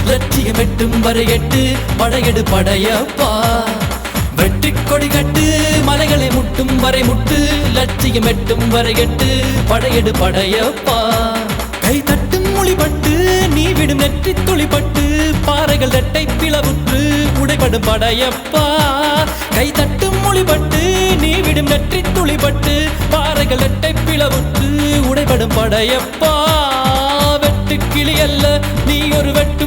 லட்சியம் எட்டும் வரை எட்டு படையெடு படையப்பா வெற்றிக் கொடி கட்டு மலைகளை முட்டும் வரை முட்டு லட்சியம் எட்டும் வரை எட்டு படையெடு படையப்பா கை தட்டும் மொழிபட்டு நீ விடும் நெற்றி துளிப்பட்டு பாறைகள் ரெட்டை பிளவுற்று உடைபடும் படையப்பா கை தட்டும் மொழிபட்டு நீ விடும் நெற்றி துளிப்பட்டு பாறைகள் ரெட்டை பிளவுற்று உடைபடும் படையப்பா வெட்டு கிளி அல்ல நீ ஒரு வெட்டு